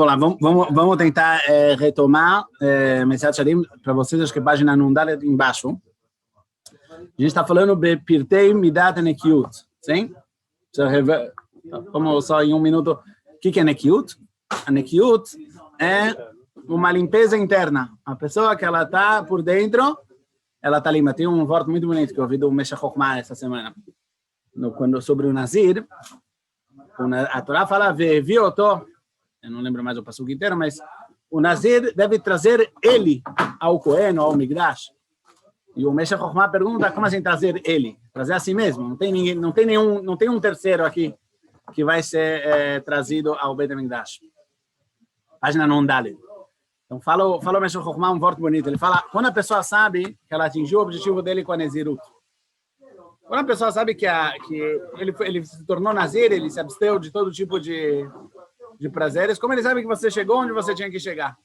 vamos lá, vamos tentar retomar Mesat Sharim para vocês, acho que a página não dá embaixo. A gente está falando de Pirtei Midat Nekiut, sim? Vamos só em um minuto. O que é Nekiut? A Nekiut é uma limpeza interna. A pessoa que ela está por dentro, ela está limpa. Tem um voto muito bonito que eu ouvi do Meshach Chochmah essa semana, sobre o Nazir. A Torá fala, Vevioto, eu não lembro mais o passuco inteiro, mas o Nazir deve trazer ele ao Cohen, ao Migdash. E o Meshach Chochmah pergunta, como assim trazer ele? Trazer a si mesmo. Não tem ninguém, não tem um terceiro aqui que vai ser trazido ao Beit HaMikdash. Página não dá. Então, fala o Meshach Chochmah um voto bonito. Ele fala, quando a pessoa sabe que ela atingiu o objetivo dele com a Nezirut, quando a pessoa sabe que ele se tornou Nazir, ele se absteu de todo tipo de prazeres, como ele sabe que você chegou onde você tinha que chegar?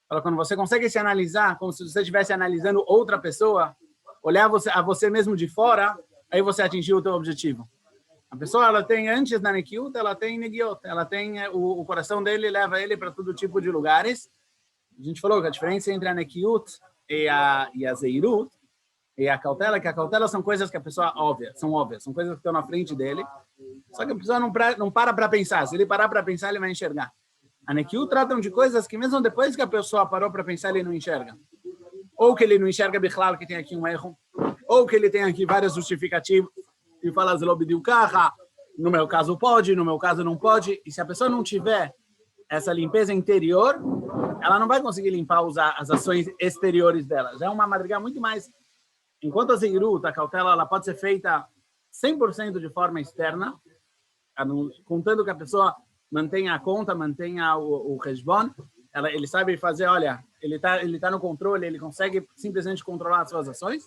Fala, quando você consegue se analisar, como se você estivesse analisando outra pessoa, olhar a você mesmo de fora, aí você atingiu o seu objetivo. A pessoa, ela tem, antes da Nekiut, ela tem Negiot, ela tem o coração dele, leva ele para todo tipo de lugares. A gente falou que a diferença entre a Nekiut e a Zeirut, e a cautela, que a cautela são coisas que a pessoa são óbvias, são coisas que estão na frente dele, só que a pessoa não para para pensar. Se ele parar para pensar, ele vai enxergar. A Nekiut tratam de coisas que mesmo depois que a pessoa parou para pensar, ele não enxerga. Ou que ele não enxerga Bichlal, que tem aqui um erro, ou que ele tem aqui várias justificativas, e fala, no meu caso pode, no meu caso não pode, e se a pessoa não tiver essa limpeza interior, ela não vai conseguir limpar as ações exteriores dela. Já é uma madriga muito mais. Enquanto a Zeirut, a cautela, ela pode ser feita 100% de forma externa, contando que a pessoa mantenha a conta, mantenha o Heshbon, ele sabe fazer, olha, ele tá no controle, ele consegue simplesmente controlar as suas ações.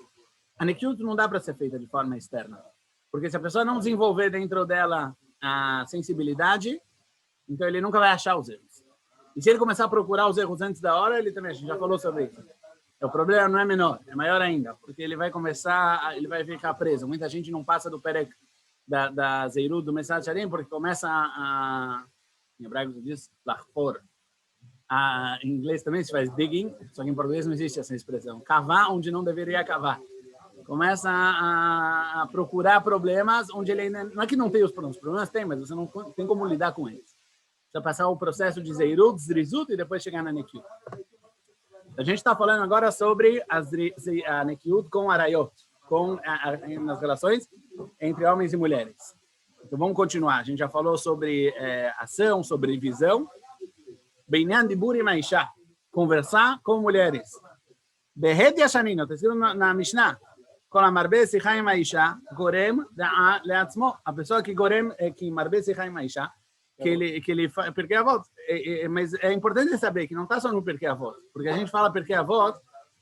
A Nekiut não dá para ser feita de forma externa, porque se a pessoa não desenvolver dentro dela a sensibilidade, então ele nunca vai achar os erros. E se ele começar a procurar os erros antes da hora, ele também, a gente já falou sobre isso. O problema não é menor, é maior ainda, porque ele vai ficar preso. Muita gente não passa do perek da Zeirut, do Mesat Sharim, porque começa em hebraico se diz lachor. Em inglês também se faz digging, só que em português não existe essa expressão. Cavar onde não deveria cavar. Começa a procurar problemas onde ele ainda... Não é que não tem os problemas tem, mas você não tem como lidar com eles. Você vai passar o processo de Zeirut, Zrizut e depois chegar na Nekiut. A gente está falando agora sobre a Nekiut com Arayot, nas relações entre homens e mulheres. Então vamos continuar. A gente já falou sobre ação, sobre visão. Beinyan dibur im haisha, conversar com mulheres. Behet yashanin, está escrito na Mishnah. Kol hamarbe sicha im haisha, gorem leatzmo. A pessoa que marbe sicha im haisha, que ele Pirkei Avot, mas é importante saber que não está só no Pirkei Avot, porque a gente fala Pirkei Avot,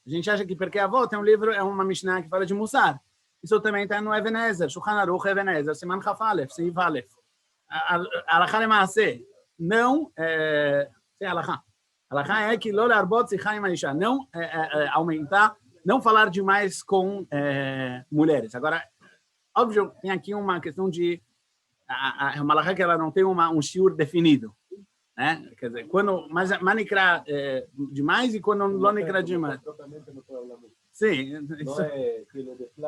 a gente acha que Pirkei Avot é um livro, é uma Mishnah que fala de Mussar. Isso também está no Even Ezer, Shulchan Aruch Even Ezer, Siman Chaf Alef, Seif Alef. Alachá Lemaaseh, não, sem alachá. Alachá é que lo learbot sicha im haisha, não aumentar, não falar demais com mulheres. Agora, óbvio, tem aqui uma questão de é uma alahá que ela não tem um shiur definido, né? Quer dizer, quando manikra demais e quando não nikra demais. Sim.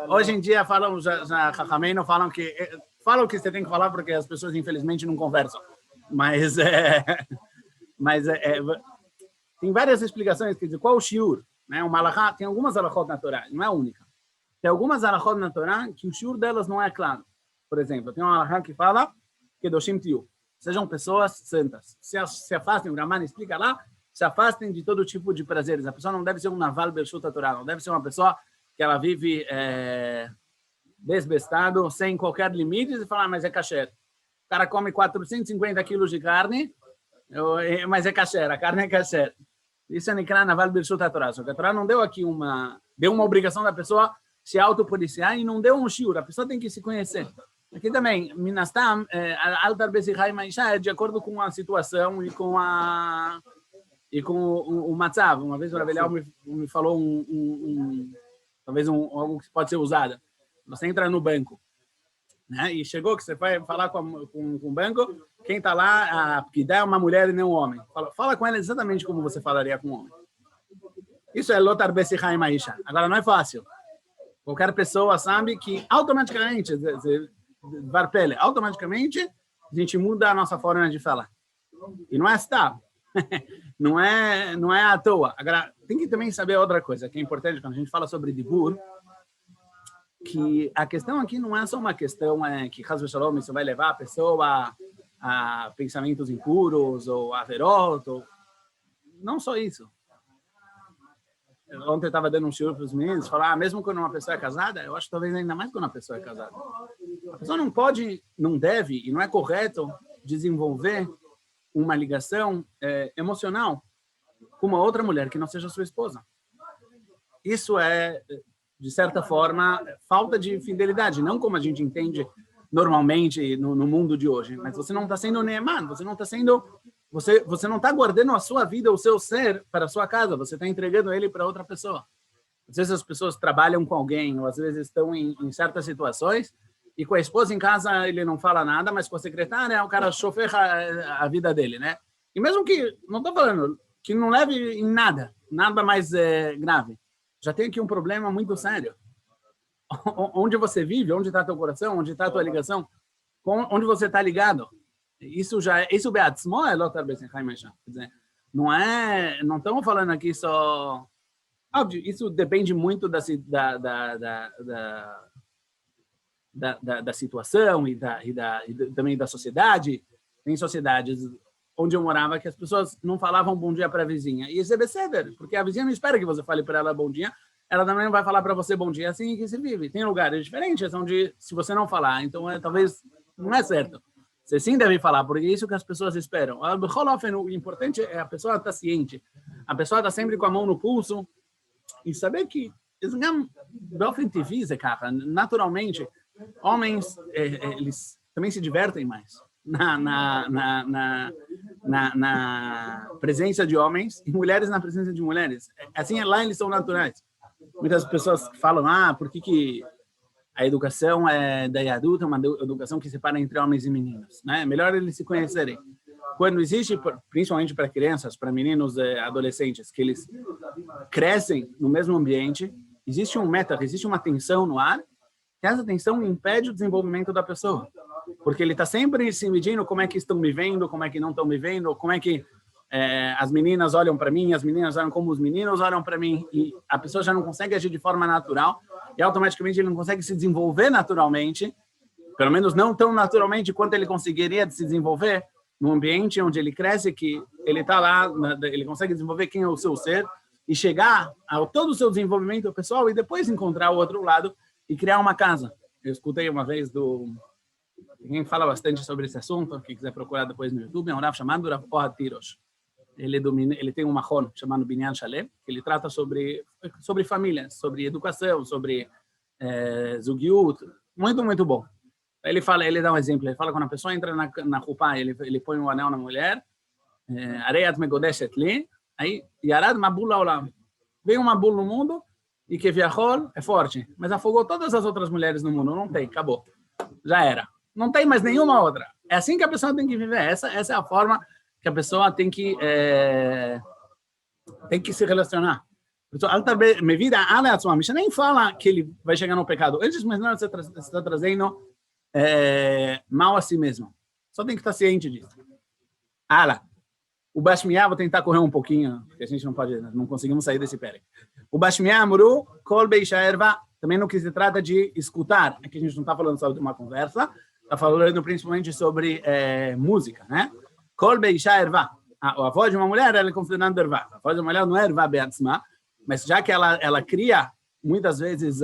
Hoje em dia falam, já Chachamim não falam que você tem que falar porque as pessoas infelizmente não conversam. Mas tem várias explicações, quer dizer, qual o shiur, né? Uma alahá, tem algumas alahot na Torá, não é a única. Tem algumas alahot na Torá que o shiur delas não é claro. Por exemplo, tem uma alahá que fala que Kedoshim Tiyu, sejam pessoas santas. Se afastem, o Raman explica lá, se afastem de todo tipo de prazeres. A pessoa não deve ser um naval bershut Torá, não deve ser uma pessoa que ela vive desbestado, sem qualquer limite, e fala, mas é kasher. O cara come 450 quilos de carne, mas é kasher, a carne é kasher. Isso é nikra naval bershut Torá. Só que a Torá não deu aqui deu uma obrigação da pessoa se autopoliciar e não deu um shiur. A pessoa tem que se conhecer. Aqui também, Minastam, Altar Besichai Maisha é de acordo com a situação e com o matzav. Uma vez o Rav me falou talvez algo que pode ser usado. Você entra no banco né? E chegou que você vai falar com o banco, quem está lá, que dá é uma mulher e não um homem. Fala com ela exatamente como você falaria com um homem. Isso é lotar besichai maisha. Agora, não é fácil. Qualquer pessoa sabe que automaticamente, varpele, automaticamente, a gente muda a nossa forma de falar. E não é está. Não é à toa. Agora, tem que também saber outra coisa, que é importante quando a gente fala sobre dibur, que a questão aqui não é só uma questão que Chas v'Shalom, isso vai levar a pessoa a pensamentos impuros ou a verot, ou... não só isso. Ontem eu estava dando um shiur para os meninos, falar, mesmo quando uma pessoa é casada, eu acho que talvez ainda mais quando uma pessoa é casada. A pessoa não pode, não deve, e não é correto desenvolver uma ligação emocional com uma outra mulher que não seja sua esposa. Isso é, de certa forma, falta de fidelidade, não como a gente entende normalmente no mundo de hoje, mas você não está sendo neeman, você não está sendo... Você não está guardando a sua vida, o seu ser, para a sua casa. Você está entregando ele para outra pessoa. Às vezes as pessoas trabalham com alguém, ou às vezes estão em certas situações, e com a esposa em casa ele não fala nada, mas com a secretária o cara choferra a vida dele, né? E mesmo que, não estou falando, que não leve em nada mais grave. Já tem aqui um problema muito sério. Onde você vive, onde está teu coração, onde está tua ligação, onde você está ligado. Isso beatzmo é lotar besichai maisha. Quer dizer, não estamos falando aqui só... Óbvio, isso depende muito da situação e também da sociedade. Tem sociedades onde eu morava que as pessoas não falavam bom dia para a vizinha. E isso é beseder, porque a vizinha não espera que você fale para ela bom dia, ela também não vai falar para você bom dia, assim que se vive. Tem lugares diferentes onde, se você não falar, então talvez não é certo. Você sim deve falar, porque é isso que as pessoas esperam. O importante é a pessoa estar ciente. A pessoa está sempre com a mão no pulso e saber que, naturalmente, homens, eles também se divertem mais na presença de homens e mulheres na presença de mulheres. Assim, lá eles são naturais. Muitas pessoas falam, por que a educação da adulta é uma educação que separa entre homens e meninos, né? É melhor eles se conhecerem. Quando existe, principalmente para crianças, para meninos adolescentes, que eles crescem no mesmo ambiente, existe existe uma tensão no ar, que essa tensão impede o desenvolvimento da pessoa. Porque ele está sempre se medindo como é que estão me vendo, como é que não estão me vendo, como é que as meninas olham para mim, as meninas olham como os meninos olham para mim, e a pessoa já não consegue agir de forma natural, e automaticamente ele não consegue se desenvolver naturalmente, pelo menos não tão naturalmente quanto ele conseguiria se desenvolver num ambiente onde ele cresce, que ele está lá, ele consegue desenvolver quem é o seu ser, e chegar a todo o seu desenvolvimento pessoal, e depois encontrar o outro lado e criar uma casa. Eu escutei uma vez quem fala bastante sobre esse assunto, quem quiser procurar depois no YouTube, é um Rav chamado Rav Ohad Tirosh. Ele tem um mahon chamado Binyan Shalem, que ele trata sobre família, sobre educação, sobre zugiut, muito, muito bom. Ele dá um exemplo, ele fala que quando a pessoa entra na Chupá, ele põe um anel na mulher, Areyat megodeshet li, aí Yarad mabul laolam. Veio uma mabul no mundo, e que viajou é forte, mas afogou todas as outras mulheres no mundo, não tem, acabou, já era. Não tem mais nenhuma outra. É assim que a pessoa tem que viver, essa é a forma que a pessoa tem que se relacionar. Me vida a Misha nem fala que ele vai chegar no pecado. Antes, mas não, você está trazendo mal a si mesmo. Só tem que estar ciente disso. O Bashmiá, vou tentar correr um pouquinho, porque a gente não conseguimos sair desse pé. O Bashmiá Amru, Kol Beisha Erva, também no que se trata de escutar. Aqui a gente não está falando só de uma conversa, está falando principalmente sobre música, né? Kol Beisha Erva. A voz de uma mulher, ela é considerada erva. A voz de uma mulher não é erva beatzma, mas já que ela cria, muitas vezes,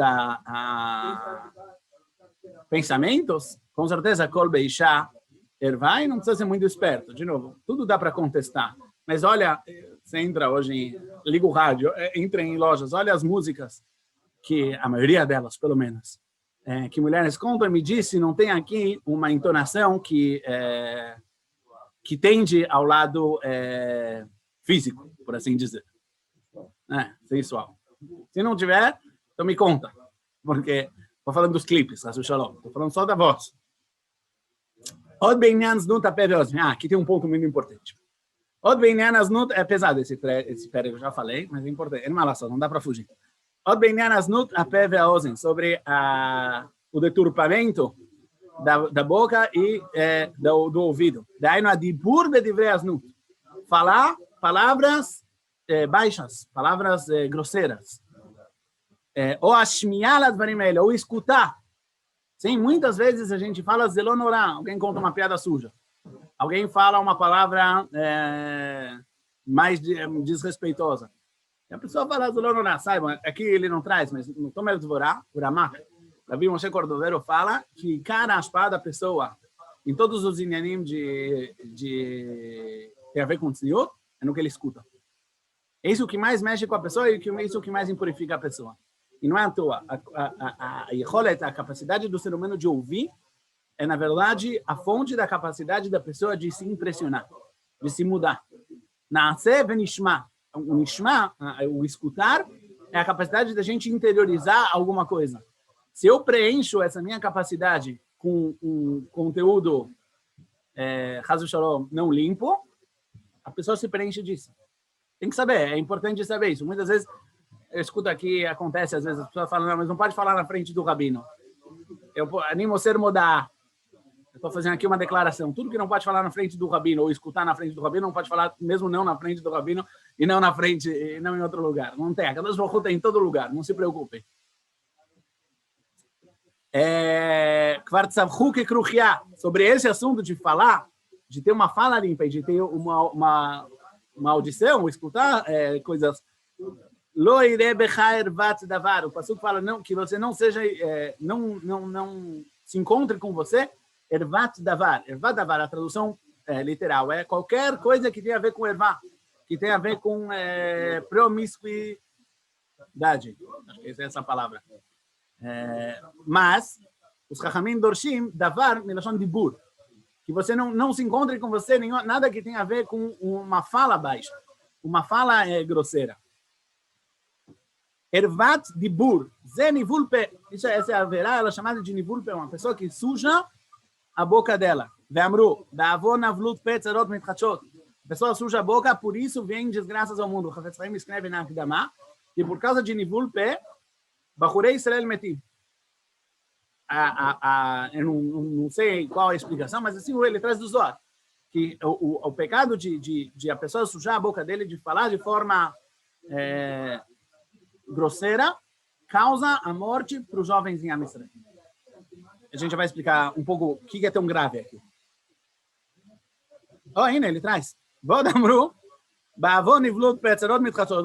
pensamentos, com certeza, Kol Beisha Erva, e não precisa ser muito esperto. De novo, tudo dá para contestar. Mas olha, você entra hoje, liga o rádio, entra em lojas, olha as músicas, que a maioria delas, pelo menos, que mulheres contam e me disse, não tem aqui uma entonação que tende ao lado físico, por assim dizer. Sensual. Se não tiver, então me conta. Porque Estou falando dos clipes, Hashem Shalom. Estou falando só da voz. Od Beinyan Znut Apev Ve'ozin. Aqui tem um ponto muito importante. Od Beinyan Znut é pesado esse pérego, eu já falei, mas é importante. É uma não dá para fugir. Od Beinyan Znut Apev Ve'ozin, sobre o deturpamento da boca e do ouvido. Daí no Adibur Bedivrei Znut. Falar palavras baixas, palavras grosseiras. Ou ashmial advarim ele, ou escutar. Sim, muitas vezes a gente fala zelonorá, alguém conta uma piada suja. Alguém fala uma palavra mais desrespeitosa. E a pessoa fala zelonorá, saibam, aqui ele não traz, mas no Tomer Dvorá, o Ramach, Rabi Moshe Cordovero fala que cara a espada da pessoa, em todos os inyanim de tem a ver com tzniut, é no que ele escuta. É isso que mais mexe com a pessoa e é isso que mais impurifica a pessoa. E não é à toa. A capacidade do ser humano de ouvir é, na verdade, a fonte da capacidade da pessoa de se impressionar, de se mudar. Na'aseh v'nishma. O nishma, o escutar, é a capacidade da gente interiorizar alguma coisa. Se eu preencho essa minha capacidade com um conteúdo Chas v'Shalom não limpo, a pessoa se preenche disso. Tem que saber, é importante saber isso. Muitas vezes, eu escuto aqui, acontece, às vezes as pessoas falam, não, mas não pode falar na frente do rabino. Eu animo ser mudar. Eu estou fazendo aqui uma declaração. Tudo que não pode falar na frente do rabino, ou escutar na frente do rabino, não pode falar, mesmo não na frente do rabino, e não na frente, e não em outro lugar. Não tem. A Kadosh Baruch Hu tem em todo lugar, não se preocupe. Sobre esse assunto de falar, de ter uma fala limpa e de ter uma audição, escutar coisas. Lo irei bechaer vat davar. O passuco fala não, que você não seja, não se encontre com você. Ervat davar. Ervat davar, a tradução literal é qualquer coisa que tenha a ver com ervá, que tenha a ver com promiscuidade. Acho que essa é essa palavra. Mas os Chachamim dorshim davar milashon dibur, que você não se encontre com você nada que tenha a ver com uma fala baixa, uma fala grosseira. Ervat dibur, ze nivulpe, essa é a verá, ela é chamada de nivulpe, uma pessoa que suja a boca dela. Ve'amru, da'avon avlut petzerot mitchachot. A pessoa suja a boca, por isso vem desgraças ao mundo. O Chafetz Chaim escreve na Akdamá que por causa de nivulpe, Bachurei Israel metim. Eu não sei qual é a explicação, mas assim ele traz do Zohar, que o pecado de a pessoa sujar a boca dele, de falar de forma grosseira, causa a morte para os jovens em Am Yisrael. A gente vai explicar um pouco o que é tão grave aqui. Ainda ele traz. Vodamru, Ba'avon nivlut petzerot mitchachot,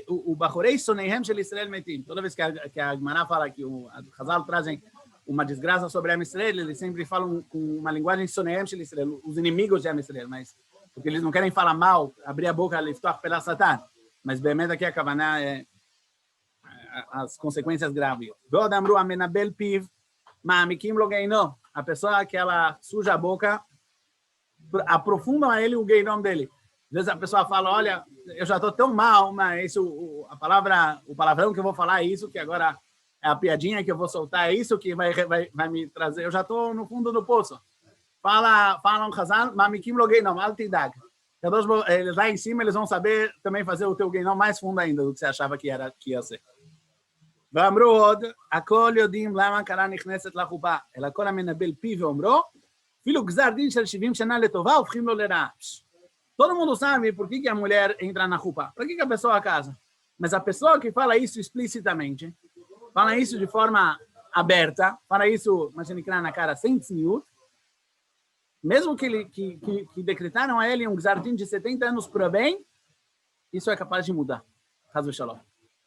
o Bachurei soneihem shel Israel metim. Toda vez que a Gemara fala que o Chazal trazem uma desgraça sobre Am Yisrael, eles sempre falam com uma linguagem soneihem shel Israel, os inimigos de Am Yisrael, mas porque eles não querem falar mal, abrir a boca, liftoach pela Satan. Mas bem aqui a Kavaná é as consequências graves. Vodamru amenabel piv, ma'amikim lo geinom. A pessoa que ela suja a boca, aprofundam a ele o geinom dele. Às vezes a pessoa fala, olha, eu já estou tão mal, mas o palavrão que eu vou falar é isso, que agora é a piadinha que eu vou soltar, é isso que vai me trazer. Eu já estou no fundo do poço. Fala um Chazal, ma'amikim lo geinom, al tidag. Eles lá em cima, eles vão saber também fazer o teu geinom mais fundo ainda do que você achava que ia ser. ואמרו עוד, הכל יודעים למה קרה נכנסת לחופה, אלא כל המנבל פי ואומרו, אפילו גזר דין של 70 שנה לטובה, הופכים לו לרעה. Todo mundo sabe por que a mulher entra na roupa, por que a pessoa casa. Mas a pessoa que fala isso explicitamente, fala isso de forma aberta, fala isso, imagina, na cara, sem tzniut, mesmo que decretaram a ele um gzar din de 70 anos para bem, isso é capaz de mudar. Chas v'Shalom.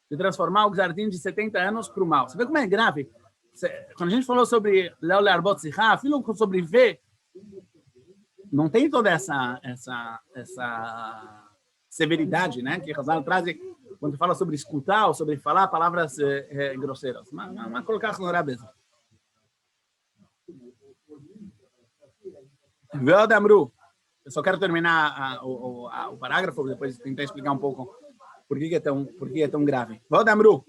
De transformar o Gzardin de 70 anos para o mal. Você vê como é grave? Quando a gente falou sobre Leo Learbot Sichá, sobre ver, não tem toda essa severidade, né? Que Chazal traz quando fala sobre escutar ou sobre falar palavras grosseiras. Mas colocar no mesmo. Ve'odamru. Eu só quero terminar o parágrafo, depois tentar explicar um pouco por que é tão grave. Vodamru,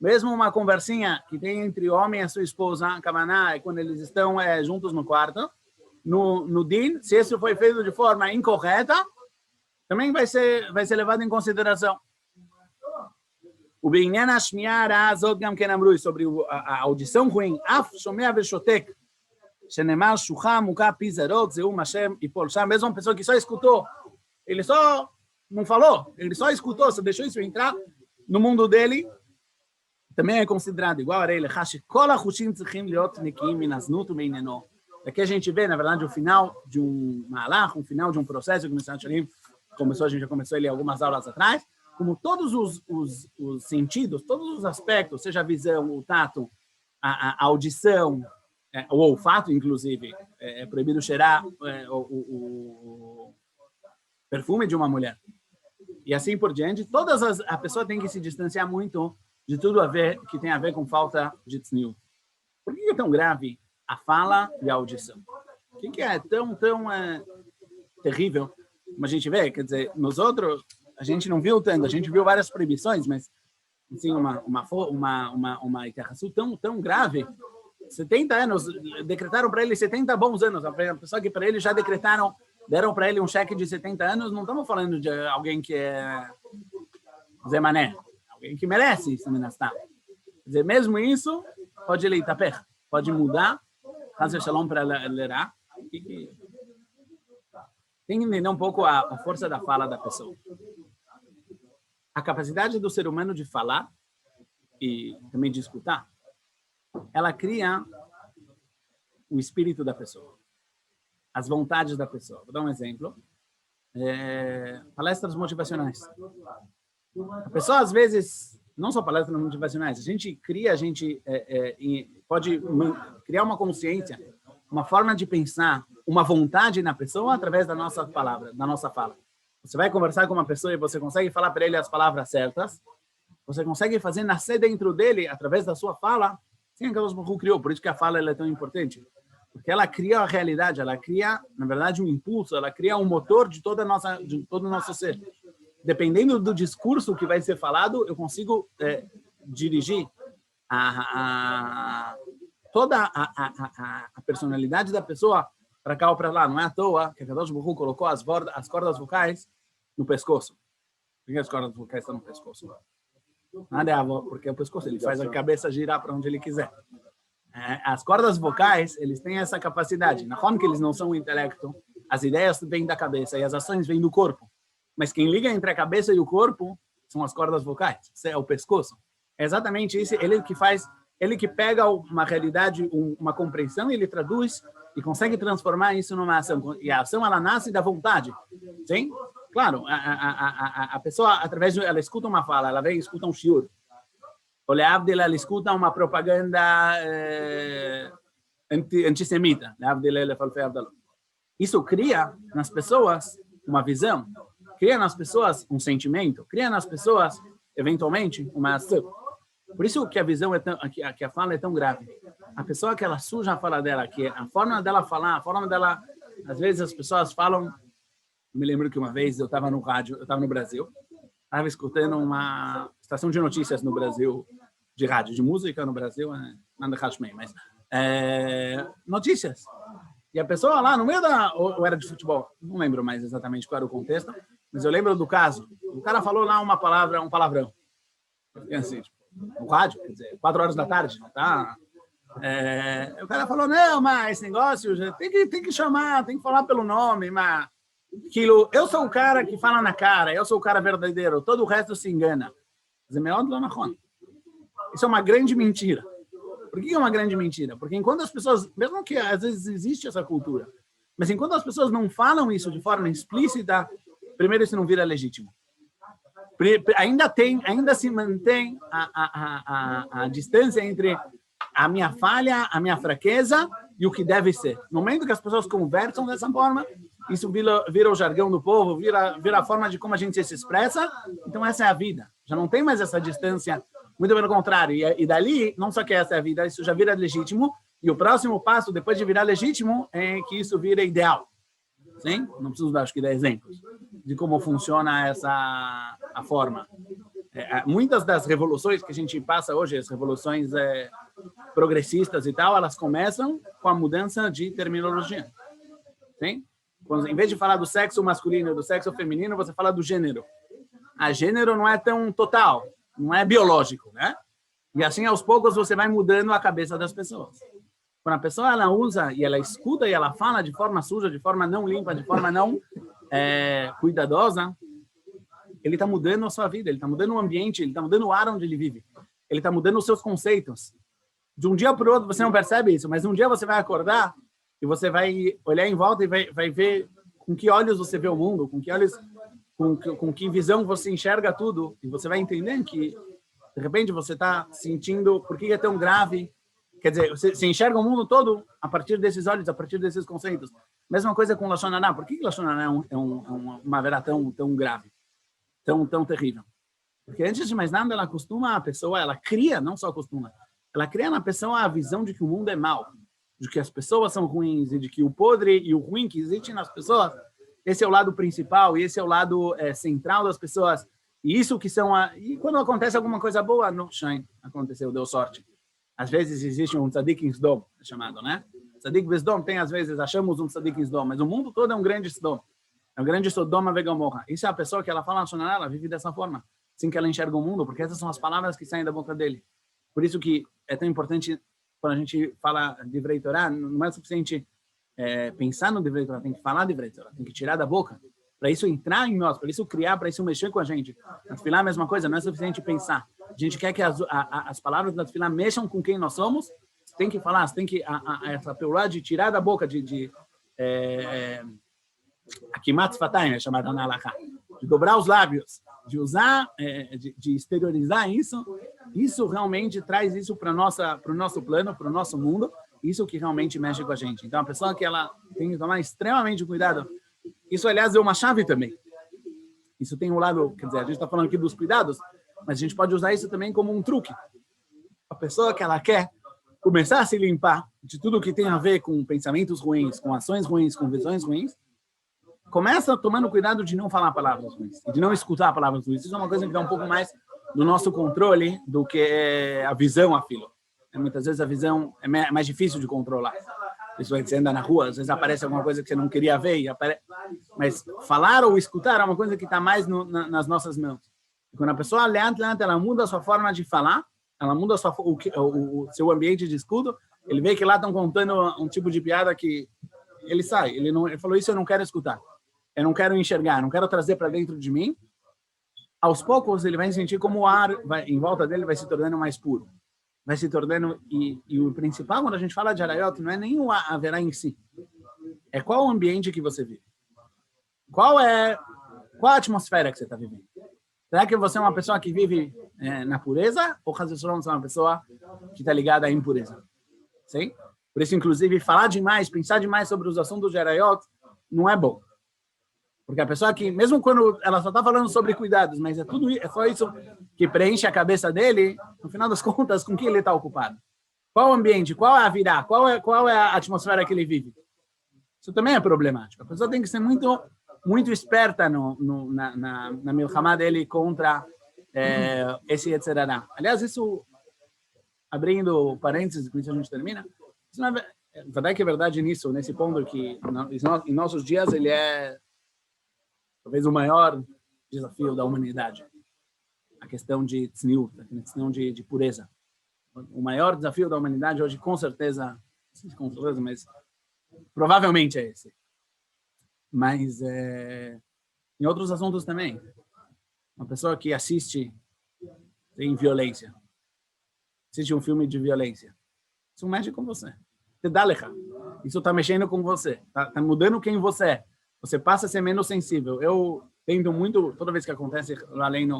Mesmo uma conversinha que tem entre o homem e a sua esposa, kavaná, é quando eles estão juntos no quarto, no din, se isso foi feito de forma incorreta, também vai ser levado em consideração. O בעניין השמיעה הרעה הזאת גם כן אמרו, sobre a audição ruim, אף שומע ושותק, שנאמר שוחה עמוקה פי זרוק, זעום השם יפול שם, mesmo uma pessoa que só escutou, ele só não falou, ele só escutou, só deixou isso entrar no mundo dele, também é considerado igual a ele, שכל החושים צריכים להיות נקיים מן הזנות ומעניינו. Aqui a gente vê, na verdade, o final de um malach, o final de um processo que a gente já começou ele algumas aulas atrás, como todos os sentidos, todos os aspectos, seja a visão, o tato, a audição, o olfato, inclusive, é proibido cheirar o perfume de uma mulher. E assim por diante, a pessoa tem que se distanciar muito de tudo que tem a ver com falta de tzniut. Por que é tão grave a fala e a audição? O que é tão terrível? Como a gente vê, quer dizer, nos outros, a gente não viu tanto, a gente viu várias proibições, mas assim, uma interração tão grave. 70 anos, decretaram para ele 70 bons anos, a pessoa que para ele já deram para ele um cheque de 70 anos, não estamos falando de alguém que é Zé Mané, alguém que merece isso, quer dizer, mesmo isso, pode ele taper, pode mudar, fazer shalom para lerá, tem que entender um pouco a força da fala da pessoa. A capacidade do ser humano de falar e também de escutar, ela cria o espírito da pessoa, as vontades da pessoa. Vou dar um exemplo. Palestras motivacionais. A pessoa, às vezes, não só palestras motivacionais, a gente pode criar uma consciência, uma forma de pensar, uma vontade na pessoa através da nossa palavra, da nossa fala. Você vai conversar com uma pessoa e você consegue falar para ele as palavras certas, você consegue fazer nascer dentro dele, através da sua fala, sim, que Deus criou, por isso que a fala é tão importante. Porque ela cria a realidade, ela cria, na verdade, um impulso, ela cria um motor de todo o nosso ser. Dependendo do discurso que vai ser falado, eu consigo dirigir toda a personalidade da pessoa para cá ou para lá. Não é à toa que a Kadosh Baruch Hu colocou as cordas vocais no pescoço. Por que as cordas vocais estão no pescoço? Nada é porque o pescoço ele faz a cabeça girar para onde ele quiser. As cordas vocais, eles têm essa capacidade. Na forma que eles não são o intelecto, as ideias vêm da cabeça e as ações vêm do corpo. Mas quem liga entre a cabeça e o corpo são as cordas vocais, é o pescoço. É exatamente isso, ele que pega uma realidade, uma compreensão, e ele traduz e consegue transformar isso numa ação. E a ação, ela nasce da vontade. Sim? Claro, a pessoa, através ela escuta uma fala, ela vem e escuta um shiur. O leavdil, ela escuta uma propaganda antissemita. Isso cria nas pessoas uma visão, cria nas pessoas um sentimento, cria nas pessoas, eventualmente, uma ação. Por isso que a visão que a fala é tão grave. A pessoa que ela suja a fala dela, que a forma dela falar, a forma dela... Às vezes as pessoas falam... Eu me lembro que uma vez eu estava no rádio, eu estava no Brasil, estava escutando uma estação de notícias no Brasil, de rádio, de música no Brasil, nada Hashmei, mas notícias. E a pessoa lá no meio ou era de futebol, não lembro mais exatamente qual era o contexto, mas eu lembro do caso. O cara falou lá uma palavra, um palavrão. Eu fiquei assim, tipo, no rádio, quer dizer, 4 horas da tarde, tá? O cara falou, não, mas esse negócio tem que chamar, tem que falar pelo nome, mas aquilo, eu sou o cara que fala na cara, eu sou o cara verdadeiro, todo o resto se engana. Isso é uma grande mentira. Por que é uma grande mentira? Porque enquanto as pessoas, mesmo que às vezes existe essa cultura, mas enquanto as pessoas não falam isso de forma explícita, primeiro isso não vira legítimo. Ainda se mantém a distância entre a minha falha, a minha fraqueza e o que deve ser. No momento que as pessoas conversam dessa forma, isso vira o jargão do povo, vira a forma de como a gente se expressa, então essa é a vida. Já não tem mais essa distância, muito pelo contrário. E dali, não só que essa é a vida, isso já vira legítimo, e o próximo passo, depois de virar legítimo, é que isso vira ideal. Sim? Não preciso dar, acho que, dar exemplos de como funciona a forma. Muitas das revoluções que a gente passa hoje, as revoluções progressistas e tal, elas começam com a mudança de terminologia. Sim? Quando, em vez de falar do sexo masculino e do sexo feminino, você fala do gênero. A gênero não é tão total, não é biológico, né? E assim, aos poucos, você vai mudando a cabeça das pessoas. Quando a pessoa ela usa e ela escuta e ela fala de forma suja, de forma não limpa, de forma não cuidadosa, ele está mudando a sua vida, ele está mudando o ambiente, ele está mudando o ar onde ele vive, ele está mudando os seus conceitos. De um dia para o outro você não percebe isso, mas um dia você vai acordar e você vai olhar em volta e vai ver com que olhos você vê o mundo, com que olhos, com que visão você enxerga tudo, e você vai entender que de repente você está sentindo por que é tão grave. Quer dizer, você enxerga o mundo todo a partir desses olhos, a partir desses conceitos. Mesma coisa com Lashon Hara. Por que Lashon Hara é uma vera tão grave, tão terrível? Porque antes de mais nada, ela costuma, a pessoa, ela cria, não só costuma, ela cria na pessoa a visão de que o mundo é mau, de que as pessoas são ruins e de que o podre e o ruim que existe nas pessoas, esse é o lado principal e esse é o lado central das pessoas. E isso que são... E quando acontece alguma coisa boa, não, Shine, aconteceu, deu sorte. Às vezes existe um tzadik em Sdom, chamado, né? Tzadik Besdom tem, às vezes, achamos um tzadik em Sdom, mas o mundo todo é um grande Sdom. É um grande Sodoma e Gomorra. Isso é a pessoa que ela fala, ela vive dessa forma, assim que ela enxerga o mundo, porque essas são as palavras que saem da boca dele. Por isso que é tão importante, quando a gente fala de Divrei Torah, não é suficiente pensar no Divrei Torah, tem que falar de Divrei Torah, tem que tirar da boca, para isso entrar em nós, para isso criar, para isso mexer com a gente. Na Tefilá a mesma coisa, não é suficiente pensar. A gente quer que as palavras da Tefilá mexam com quem nós somos, você tem que falar, você tem que, essa peulá de tirar da boca, a Kimat Fatayim, é chamada na Halakha, de dobrar os lábios, de usar, de exteriorizar isso realmente traz isso para o nosso plano, para o nosso mundo, isso que realmente mexe com a gente. Então, a pessoa que ela tem que tomar extremamente cuidado. Isso, aliás, é uma chave também. Isso tem um lado, quer dizer, a gente está falando aqui dos cuidados, mas a gente pode usar isso também como um truque. A pessoa que ela quer começar a se limpar de tudo que tem a ver com pensamentos ruins, com ações ruins, com visões ruins, começa tomando cuidado de não falar palavras ruins, de não escutar palavras ruins. Isso é uma coisa que dá um pouco mais do nosso controle do que a visão, afilo. Muitas vezes a visão é mais difícil de controlar. Isso aí, você anda na rua, às vezes aparece alguma coisa que você não queria ver, mas falar ou escutar é uma coisa que está mais nas nossas mãos. E quando a pessoa ela muda a sua forma de falar, ela muda o seu ambiente de escudo, ele vê que lá estão contando um tipo de piada que ele sai. Ele falou, isso eu não quero escutar, eu não quero enxergar, não quero trazer para dentro de mim. Aos poucos ele vai sentir como o ar em volta dele vai se tornando mais puro. Vai se tornando, e o principal, quando a gente fala de Arayot, não é nem o Averá em si. É qual o ambiente que você vive. Qual a atmosfera que você está vivendo. Será que você é uma pessoa que vive na pureza, ou você é uma pessoa que está ligada à impureza? Sim? Por isso, inclusive, falar demais, pensar demais sobre os assuntos de Arayot, não é bom. Porque a pessoa que, mesmo quando ela só está falando sobre cuidados, mas é só isso que preenche a cabeça dele, no final das contas, com que ele está ocupado? Qual o ambiente? Qual é a virá? Qual é a atmosfera que ele vive? Isso também é problemático. A pessoa tem que ser muito esperta na milchamá dele contra esse Yetzirará. Aliás, isso, abrindo parênteses, com isso a gente termina, isso não é verdade, que é verdade nisso, nesse ponto que em nossos dias ele é talvez o maior desafio da humanidade, a questão de tzniut, a questão de pureza. O maior desafio da humanidade hoje, com certeza, não sei se com certeza, mas provavelmente é esse. Mas em outros assuntos também. Uma pessoa que assiste em violência, assiste um filme de violência, isso mexe com você. Isso está mexendo com você, está mudando quem você é. Você passa a ser menos sensível. Eu tento muito, toda vez que acontece, além de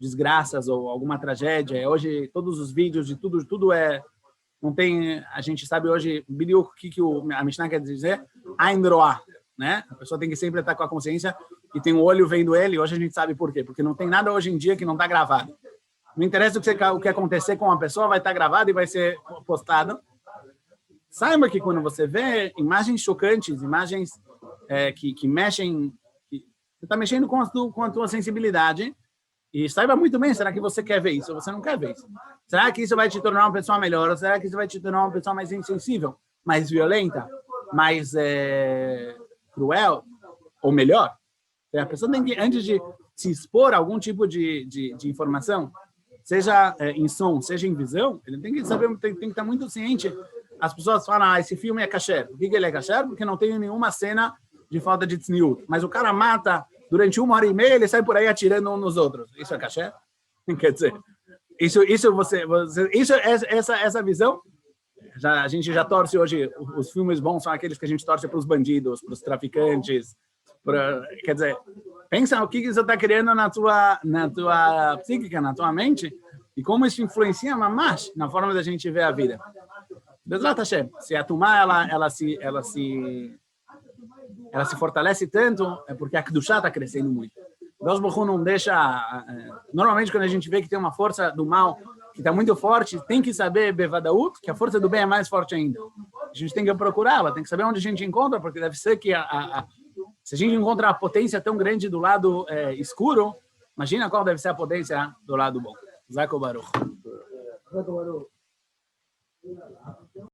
desgraças ou alguma tragédia, hoje todos os vídeos de tudo não tem, a gente sabe hoje, o que a Mishnah quer dizer, Ain Roá, né? A pessoa tem que sempre estar com a consciência e tem um olho vendo ele, hoje a gente sabe por quê, porque não tem nada hoje em dia que não está gravado. Não interessa o que acontecer com uma pessoa, vai estar gravado e vai ser postado. Saiba que quando você vê imagens chocantes, imagens que mexem, você está mexendo com a tua sensibilidade, e saiba muito bem, será que você quer ver isso ou você não quer ver isso? Será que isso vai te tornar uma pessoa melhor ou será que isso vai te tornar uma pessoa mais insensível, mais violenta, mais cruel ou melhor? A pessoa tem que, antes de se expor a algum tipo de informação, seja em som, seja em visão, ele tem que saber, tem que estar muito ciente. As pessoas falam, esse filme é kasher. Por que ele é kasher? Porque não tem nenhuma cena de falta de tzniut. Mas o cara mata durante 1h30, ele sai por aí atirando uns nos outros. Isso é kasher? Quer dizer, essa visão, a gente já torce hoje, os filmes bons são aqueles que a gente torce para os bandidos, para os traficantes, quer dizer, pensa o que você está criando na tua psíquica, na tua mente, e como isso influencia mamash na forma da gente ver a vida. Bezrat Hashem, se a Tumá ela se fortalece tanto, é porque a Kedushá está crescendo muito. Deus não deixa... Normalmente, quando a gente vê que tem uma força do mal que está muito forte, tem que saber, Bevadaut, que a força do bem é mais forte ainda. A gente tem que procurá-la, tem que saber onde a gente encontra, porque deve ser que se a gente encontra a potência tão grande do lado escuro, imagina qual deve ser a potência do lado bom. Zaco Baruch.